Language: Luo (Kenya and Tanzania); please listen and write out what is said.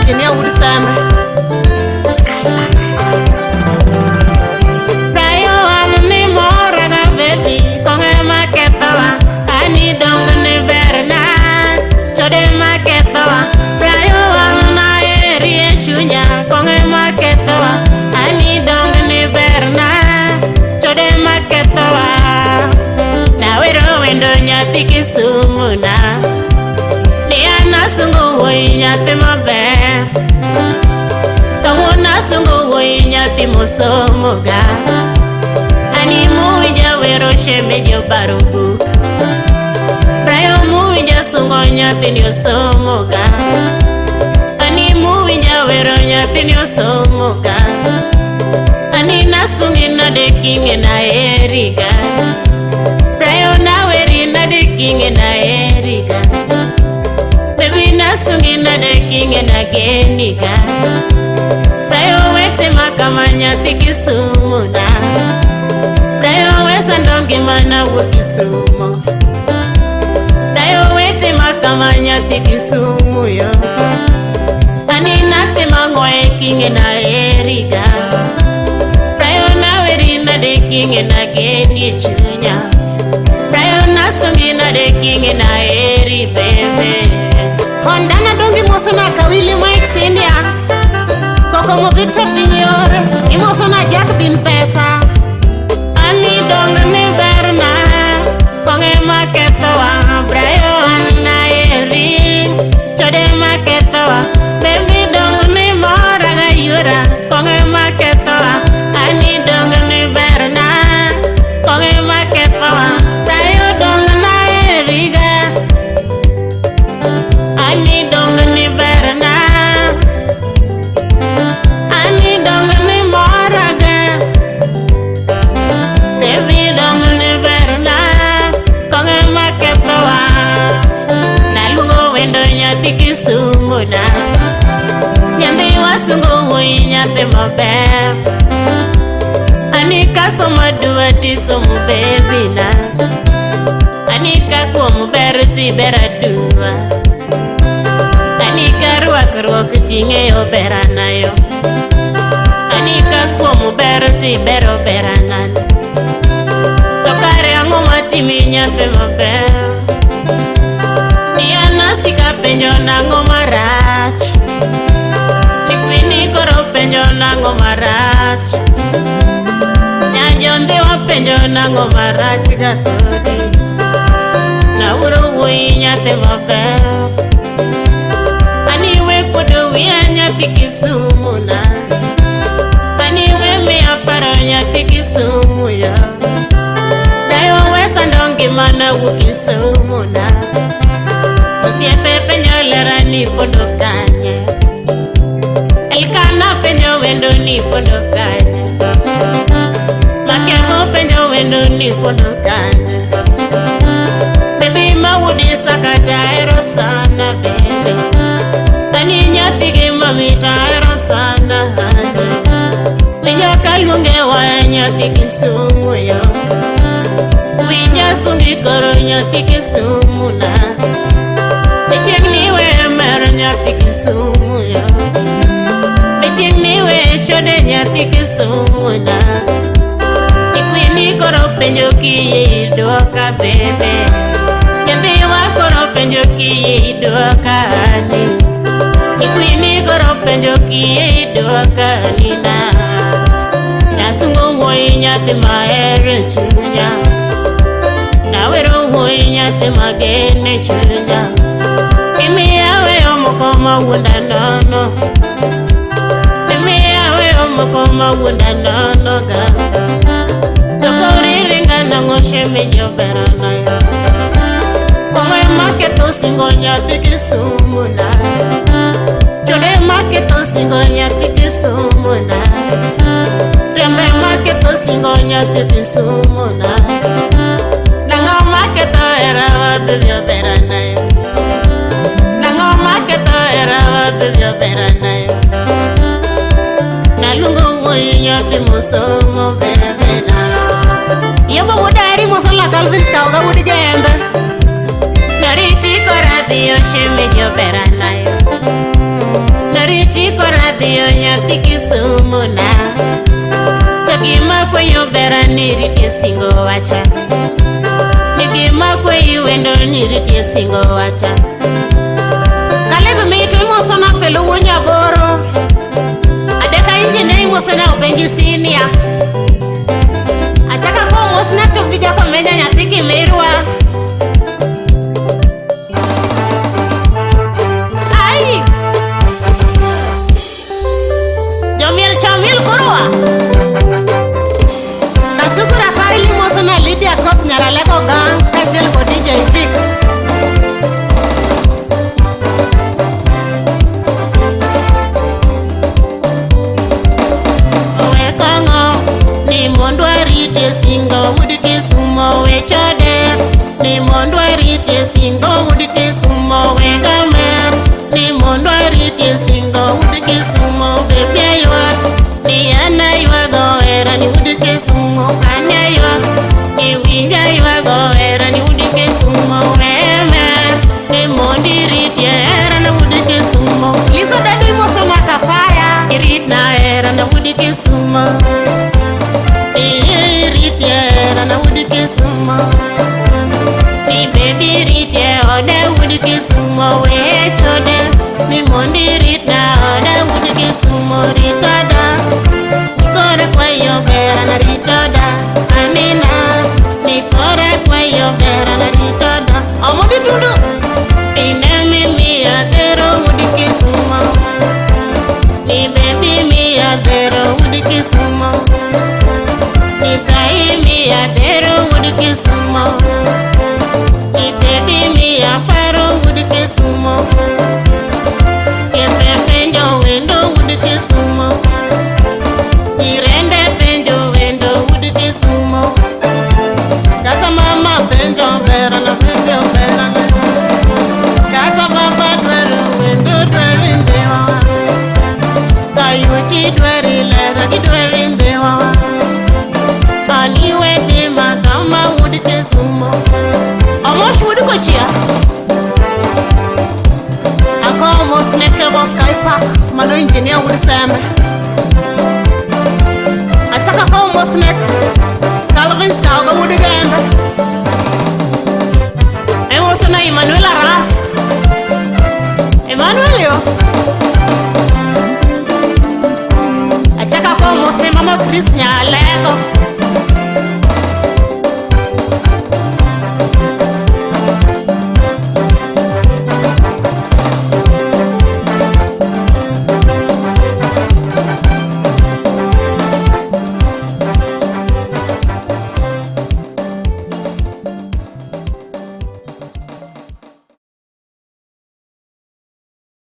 engineer would summer. Moga ani muja wero shemejo barubu Brayo muja sungonya tinyo somoga ani muja wero nya tinyo somoga ani nasungi na de kinge na eriga Brayo na weri na de kinge na eriga baby nasungi na de kinge na geniga Kamanya tikisumu na Dayo wesa ndongi mana wukisumu Dayo wete makamanya tikisumu yo Ani nate mangoe kinge na eriga Dayo na weri na de kinge na geni chunya Dayo na sungi na de kinge na eri bebe Hondana dongi moso na kawili Mike Sindia Como Victor Pignore, imosona Jack bin pesa. Ani dong ni berna, konge maketoa, Brayo anna eri, chode maketoa, baby dong ni mora gayura, konge maketoa, ani dong ni berna, konge maketoa, Brayo dong na eriga, ani dong ni berna. Tikisumuna Nyandi wasungu winyate maber Anika soma dua ti somu baby na Anika kuomu berti bera dua Anika ruak tinge yo berana yo Anika kuomu berti bero beranan Tokare ango mati minyate maber Sika penjo nango marach Nikwini koro penjo nango marach Nyanjondi wa penjo nango marach gatodi Na uro wui nyate maber Aniwe kudu wia nyati kisumu na Aniwe mea paro nyati kisumu ya Dayo wesa ndongi mana wukisumu na Siepe penyo lera ni pondo kanya Elkana penyo wendo ni pondo kanya Makemo penyo wendo ni pondo kanya Baby mawudi sakata ero sana bebe Tani nyatige mamita ero sana hane Winya kalunge wa nyatige sumu yo Winya sungi koro nyatige sumu na Bechigniwe mer nyati kisumu ya Bechigniwe chode nyati kisumu na Nikwini koro penjo kiye idoka bebe Nyandi wa koro penjo kiye idoka ani Nikwini koro penjo kiye idoka nina Nasungo woi nyati maere chunya Nawero woi nyati magene chunya Mimi yawe omokoma wunda nono Mimi yawe omokoma wunda nono ga Tokori ringa nango shemejo berana ya Kongoe maketo singonya tikisumu na Chode maketo singonya tikisumu na Rembe maketo singonya tikisumu na Nango maketo era wadu vyo berana ya Nalungo woyati musomo bebena Yobo wudari musola Calvin's kauga wudi gembe Nariti korati yo shemejo berana Nari nirite singo wacha Nigima kwe wendo nirite singo wacha Kalebe mitu imosona felu unya boro Adeka inji ne imosona upenji sinia Achaka kwa umosina tupija kwa meja nyatiki mirwa Ai Jomiel chamil kurwa Kasukura faili imosona Lydia Kop nyara lego gang Kachel ko DJ Vic Rite singo wudike sumo we chode Ni mondo rite singo wudike sumo we gamer Ni mondo rite singo wudike sumo we biyaywa Ni ana ywa goera ni wudike sumo kanya ywa Ni winja ywa goera ni wudike sumo we mer Ni mondi rite era na wudike sumo Liso dadu mo soma kafaya Irit na era na wudike sumo na wudike sumo Ni baby rite ode wudike sumo we chode Ni mondi rita ode wudike sumo ritada Nikore kwa yo bera na ritada Anina Nikore kwa yo bera na ritada Amodi tundu Ine mimi adero wudike sumo Ni baby mi adero wudike sumo Ni adero wudike sumo Ni baby mi aparo wudike sumo Skepe penjo wendo wudike sumo Ni rende penjo wendo wudike sumo Kata mama penjo bera na penjo bera na Kata baba dweru wendo dweri ndewa Kayuchi dweri lera ki dweri ndewa Ani wete makama wudike sumo Amosh wudiko chia Ako almost neke bo Sky Park Mano engineer wudiseme Ataka ko almost nek Calvin Skauga wudigembe Emoso na Emmanuel Aras Emmanuel yo Ataka ko almost ne mama Chris Nyari